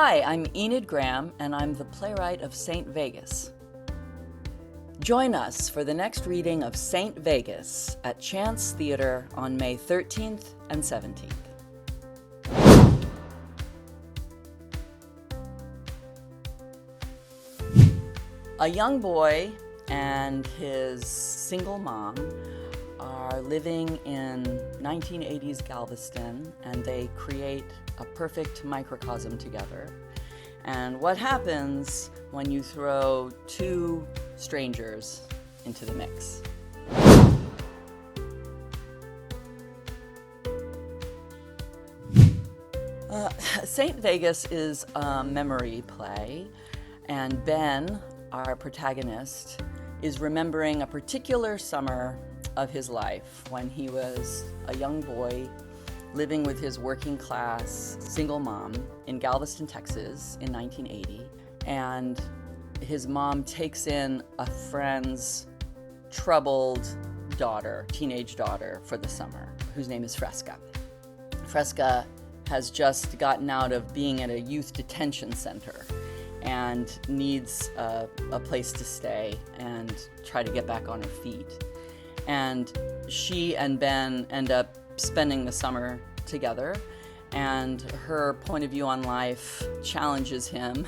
Hi, I'm Enid Graham, and I'm the playwright of St. Vegas. Join us for the next reading of St. Vegas at Chance Theater on May 13th and 17th. A young boy and his single mom are living in 1980s Galveston, and they create a perfect microcosm together. And what happens when you throw two strangers into the mix? St. Vegas is a memory play, and Ben, our protagonist, is remembering a particular summer of his life when he was a young boy living with his working class single mom in Galveston, Texas in 1980. And his mom takes in a friend's troubled daughter, teenage daughter, for the summer, whose name is Fresca. Fresca has just gotten out of being at a youth detention center and needs a place to stay and try to get back on her feet. And she and Ben end up spending the summer together, and her point of view on life challenges him,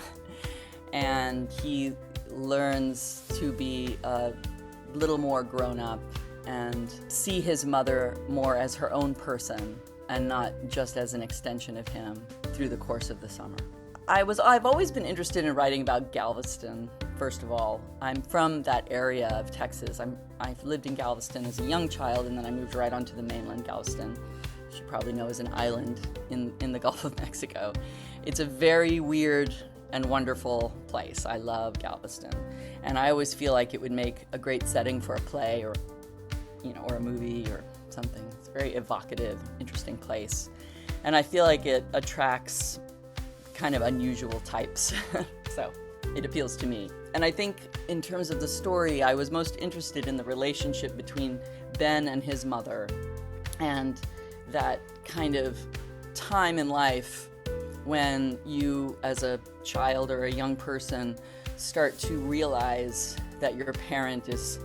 and he learns to be a little more grown up and see his mother more as her own person and not just as an extension of him through the course of the summer. I've always been interested in writing about Galveston. First of all, I'm from that area of Texas. I've lived in Galveston as a young child, and then I moved right onto the mainland. Galveston, which you probably know is an island in the Gulf of Mexico. It's a very weird and wonderful place. I love Galveston, and I always feel like it would make a great setting for a play or a movie or something. It's a very evocative, interesting place, and I feel like it attracts kind of unusual types. So it appeals to me. And I think in terms of the story, I was most interested in the relationship between Ben and his mother, and that kind of time in life when you, as a child or a young person, start to realize that your parent is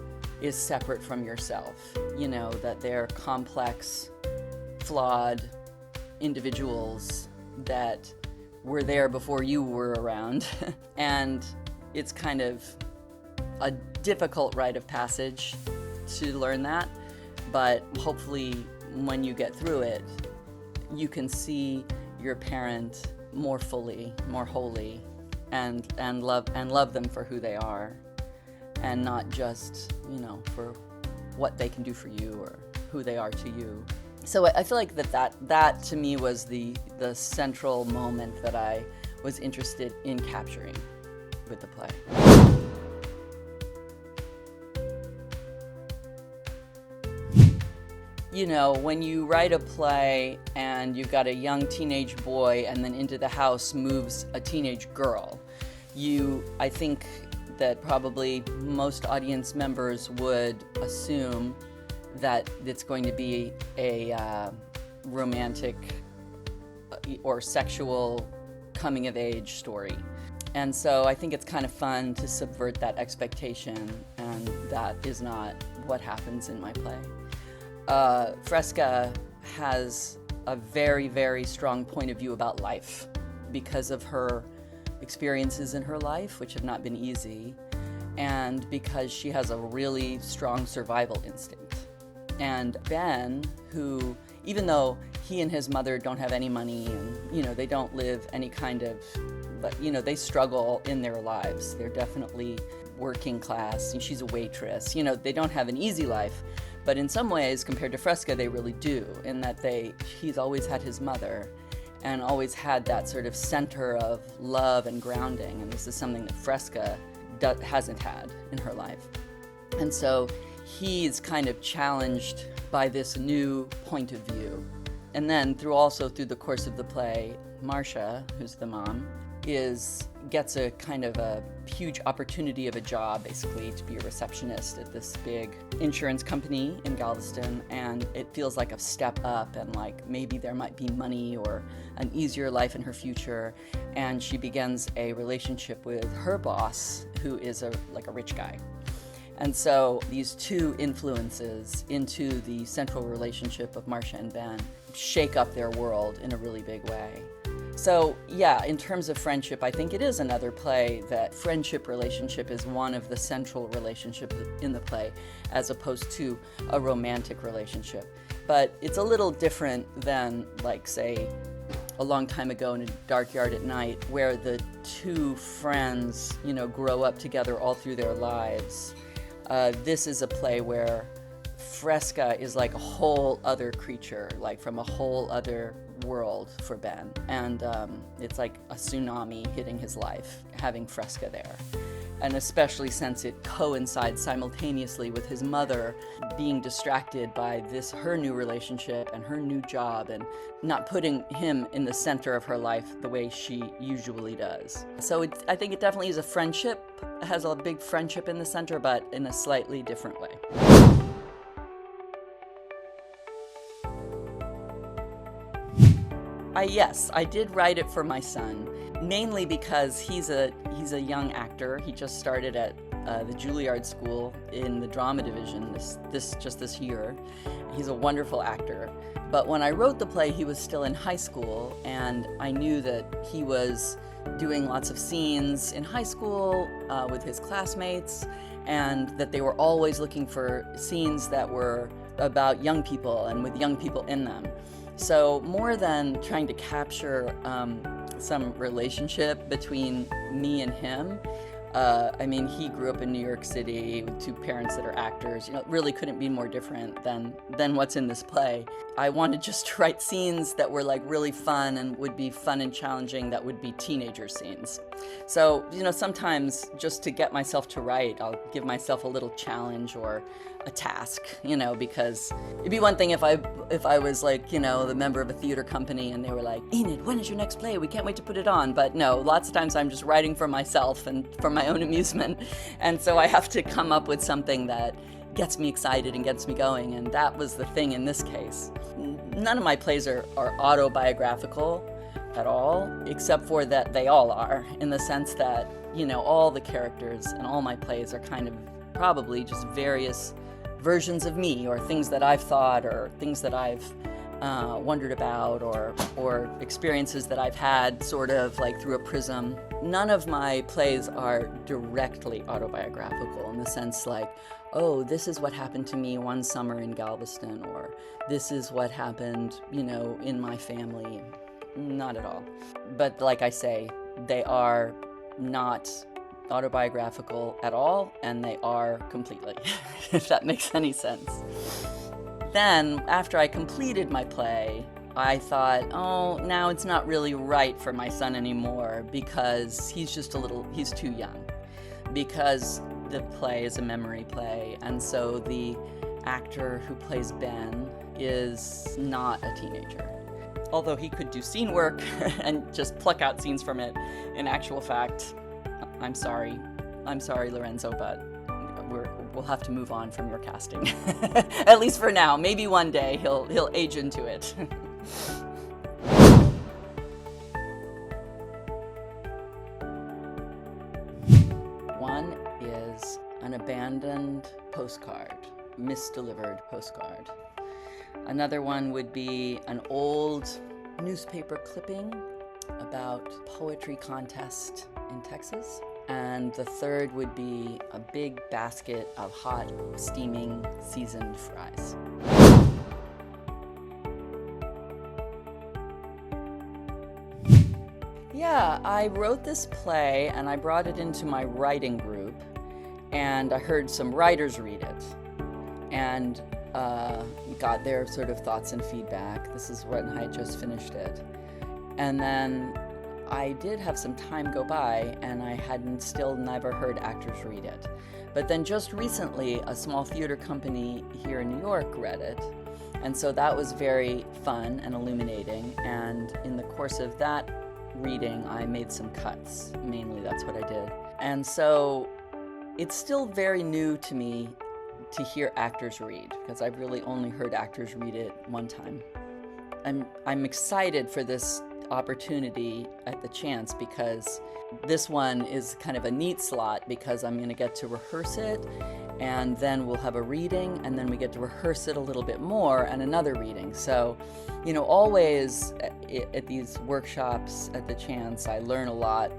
separate from yourself. You know, that they're complex, flawed individuals that were there before you were around. And it's kind of a difficult rite of passage to learn that, but hopefully when you get through it, you can see your parent more fully, more wholly, and love them for who they are, and not just, for what they can do for you or who they are to you. So I feel like that to me was the central moment that I was interested in capturing with the play. When you write a play and you've got a young teenage boy and then into the house moves a teenage girl, I think that probably most audience members would assume that it's going to be a romantic or sexual coming-of-age story. And so I think it's kind of fun to subvert that expectation, and that is not what happens in my play. Fresca has a very, very strong point of view about life because of her experiences in her life, which have not been easy, and because she has a really strong survival instinct. And Ben, who, even though he and his mother don't have any money and, they don't live any kind of, but, they struggle in their lives. They're definitely working class, and she's a waitress. They don't have an easy life, but in some ways, compared to Fresca, they really do, in that he's always had his mother and always had that sort of center of love and grounding, and this is something that Fresca hasn't had in her life. And so he's kind of challenged by this new point of view. And then through the course of the play, Marcia, who's the mom, gets a kind of a huge opportunity of a job, basically, to be a receptionist at this big insurance company in Galveston, and it feels like a step up, and like maybe there might be money or an easier life in her future. And she begins a relationship with her boss, who is a rich guy. And so these two influences into the central relationship of Marcia and Ben shake up their world in a really big way. So yeah, in terms of friendship, I think it is another play that friendship relationship is one of the central relationships in the play, as opposed to a romantic relationship. But it's a little different than, like, say, A Long Time Ago in a Dark Yard at Night, where the two friends, grow up together all through their lives. This is a play where Fresca is like a whole other creature, like from a whole other world for Ben. And it's like a tsunami hitting his life, having Fresca there. And especially since it coincides simultaneously with his mother being distracted by her new relationship and her new job, and not putting him in the center of her life the way she usually does. So I think it definitely is a friendship. It has a big friendship in the center, but in a slightly different way. Yes, I did write it for my son, mainly because he's a young actor. He just started at the Juilliard School in the drama division this year. He's a wonderful actor. But when I wrote the play, he was still in high school, and I knew that he was doing lots of scenes in high school with his classmates, and that they were always looking for scenes that were about young people and with young people in them. So more than trying to capture some relationship between me and him, he grew up in New York City with two parents that are actors. It really couldn't be more different than what's in this play. I wanted just to write scenes that were like really fun and would be fun and challenging, that would be teenager scenes. So, sometimes just to get myself to write, I'll give myself a little challenge or a task, because it'd be one thing if I was like, the member of a theater company and they were like, Enid, when is your next play? We can't wait to put it on. But no, lots of times I'm just writing for myself and for my own amusement. And so I have to come up with something that gets me excited and gets me going. And that was the thing in this case. None of my plays are autobiographical at all, except for that they all are, in the sense that, all the characters and all my plays are kind of probably just various versions of me, or things that I've thought, or things that I've wondered about, or experiences that I've had sort of like through a prism. None of my plays are directly autobiographical in the sense like, oh, this is what happened to me one summer in Galveston, or this is what happened, in my family. Not at all. But like I say, they are not autobiographical at all, and they are completely, if that makes any sense. Then, after I completed my play, I thought, oh, now it's not really right for my son anymore, because he's too young. Because the play is a memory play, and so the actor who plays Ben is not a teenager. Although he could do scene work and just pluck out scenes from it, in actual fact, I'm sorry, Lorenzo, but we'll have to move on from your casting. At least for now. Maybe one day he'll age into it. One is an abandoned postcard, misdelivered postcard. Another one would be an old newspaper clipping about poetry contest in Texas. And the third would be a big basket of hot, steaming, seasoned fries. Yeah, I wrote this play and I brought it into my writing group, and I heard some writers read it and got their sort of thoughts and feedback. This is when I just finished it. And then I did have some time go by, and I hadn't still never heard actors read it. But then just recently, a small theater company here in New York read it, and so that was very fun and illuminating. And in the course of that reading, I made some cuts. Mainly, that's what I did. And so it's still very new to me to hear actors read, because I've really only heard actors read it one time. I'm excited for this opportunity at the Chance, because this one is kind of a neat slot, because I'm going to get to rehearse it, and then we'll have a reading, and then we get to rehearse it a little bit more and another reading. So, you know, always at these workshops at the Chance, I learn a lot,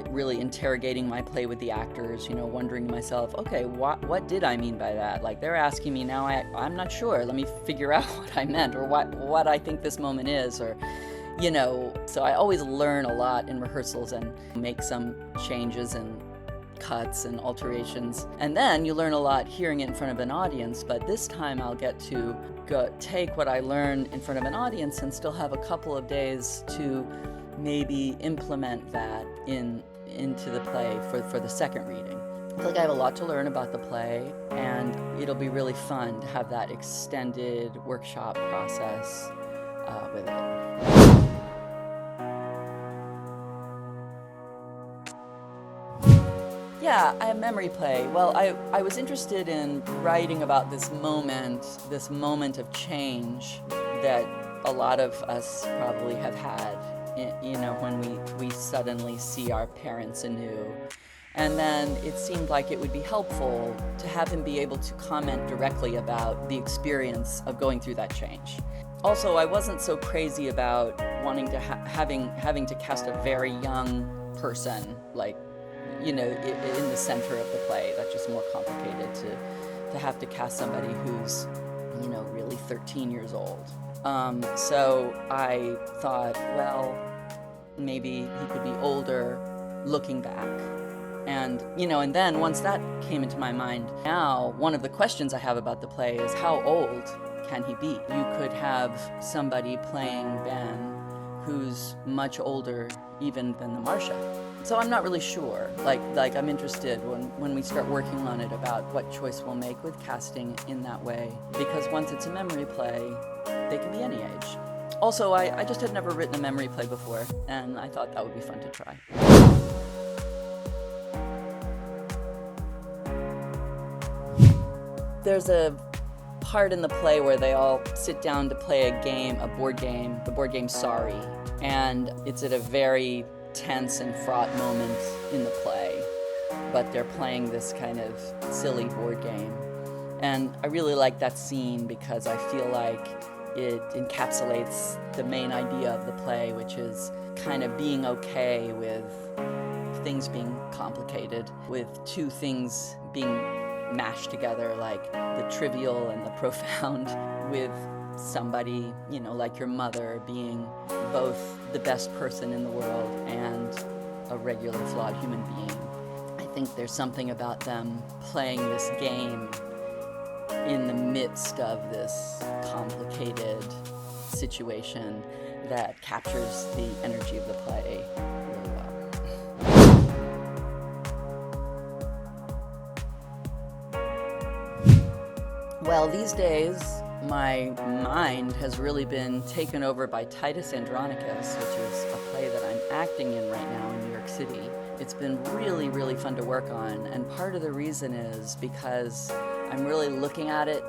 really interrogating my play with the actors, you know, wondering to myself, okay, what did I mean by that? Like, they're asking me now, I'm not sure. Let me figure out what I meant, or what I think this moment is, or, you know. So I always learn a lot in rehearsals and make some changes and cuts and alterations. And then you learn a lot hearing it in front of an audience, but this time I'll get to take what I learn in front of an audience and still have a couple of days to maybe implement that into the play for the second reading. I feel like I have a lot to learn about the play, and it'll be really fun to have that extended workshop process with it. Yeah, I have memory play. Well, I was interested in writing about this moment of change that a lot of us probably have had, you know, when we suddenly see our parents anew. And then it seemed like it would be helpful to have him be able to comment directly about the experience of going through that change. Also, I wasn't so crazy about wanting to having to cast a very young person, like, you know, in the center of the play. That's just more complicated to have to cast somebody who's, you know, really 13 years old. So I thought, well, maybe he could be older looking back. And, you know, and then once that came into my mind, now one of the questions I have about the play is, how old can he be? You could have somebody playing Ben who's much older even than the Marcia. So I'm not really sure. Like I'm interested when we start working on it about what choice we'll make with casting in that way. Because once it's a memory play, they can be any age. Also, I just had never written a memory play before, and I thought that would be fun to try. There's a part in the play where they all sit down to play a board game, the board game Sorry, and it's at a very tense and fraught moment in the play, but they're playing this kind of silly board game. And I really like that scene because I feel like it encapsulates the main idea of the play, which is kind of being okay with things being complicated, with two things being mashed together, like the trivial and the profound, with somebody, you know, like your mother being both the best person in the world and a regular flawed human being. I think there's something about them playing this game in the midst of this complicated situation that captures the energy of the play really well. Well, these days, my mind has really been taken over by Titus Andronicus, which is a play that I'm acting in right now in New York City. It's been really, really fun to work on, and part of the reason is because I'm really looking at it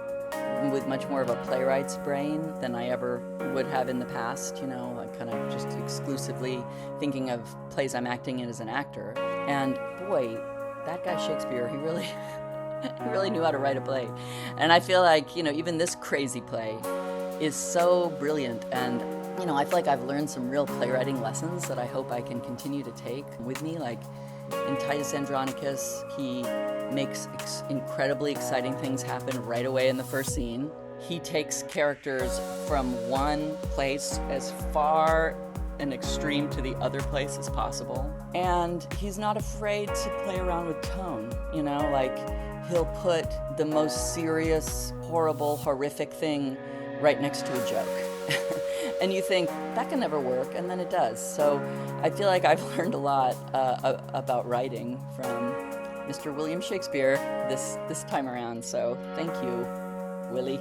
with much more of a playwright's brain than I ever would have in the past. You know, I'm kind of just exclusively thinking of plays I'm acting in as an actor. And boy, that guy Shakespeare, he really he really knew how to write a play. And I feel like, you know, even this crazy play is so brilliant. And, you know, I feel like I've learned some real playwriting lessons that I hope I can continue to take with me. Like in Titus Andronicus, he makes incredibly exciting things happen right away in the first scene. He takes characters from one place as far an extreme to the other place as possible. And he's not afraid to play around with tone, you know, like he'll put the most serious, horrible, horrific thing right next to a joke. And you think, that can never work, and then it does. So I feel like I've learned a lot about writing from Mr. William Shakespeare this time around. So thank you, Willie.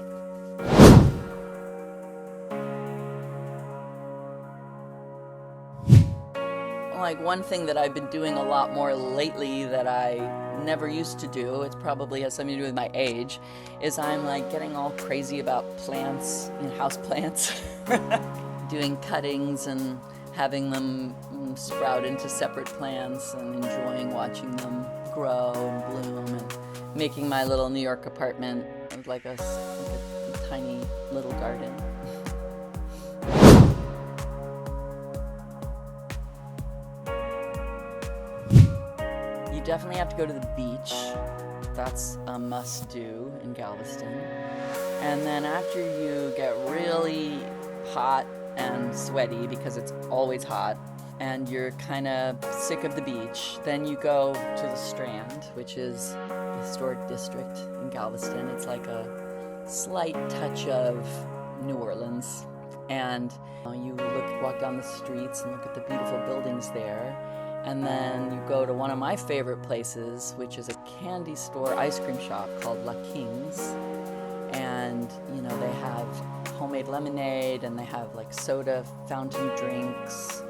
like one thing that I've been doing a lot more lately that I never used to do, it probably has something to do with my age, is I'm like getting all crazy about plants, house plants, doing cuttings and having them sprout into separate plants and enjoying watching them grow and bloom and making my little New York apartment like a tiny little garden. You definitely have to go to the beach. That's a must-do in Galveston. And then after you get really hot and sweaty, because it's always hot, and you're kind of sick of the beach, then you go to the Strand, which is the historic district in Galveston. It's like a slight touch of New Orleans. And you walk down the streets and look at the beautiful buildings there. And then you go to one of my favorite places, which is a candy store ice cream shop called La King's. And, they have homemade lemonade and they have like soda fountain drinks.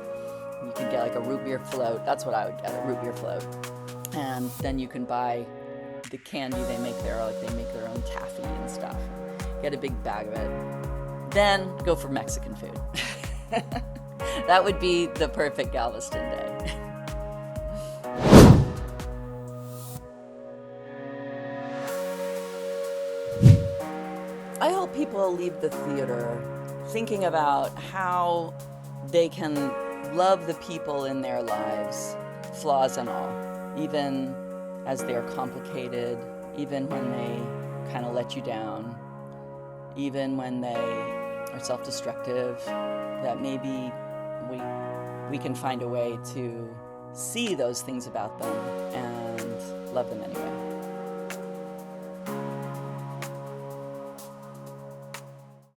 You can get like a root beer float. That's what I would get, a root beer float. And then you can buy the candy they make there, like they make their own taffy and stuff. Get a big bag of it. Then go for Mexican food. That would be the perfect Galveston day. I hope people leave the theater thinking about how they can love the people in their lives, flaws and all, even as they're complicated, even when they kind of let you down, even when they are self-destructive, that maybe we can find a way to see those things about them and love them anyway.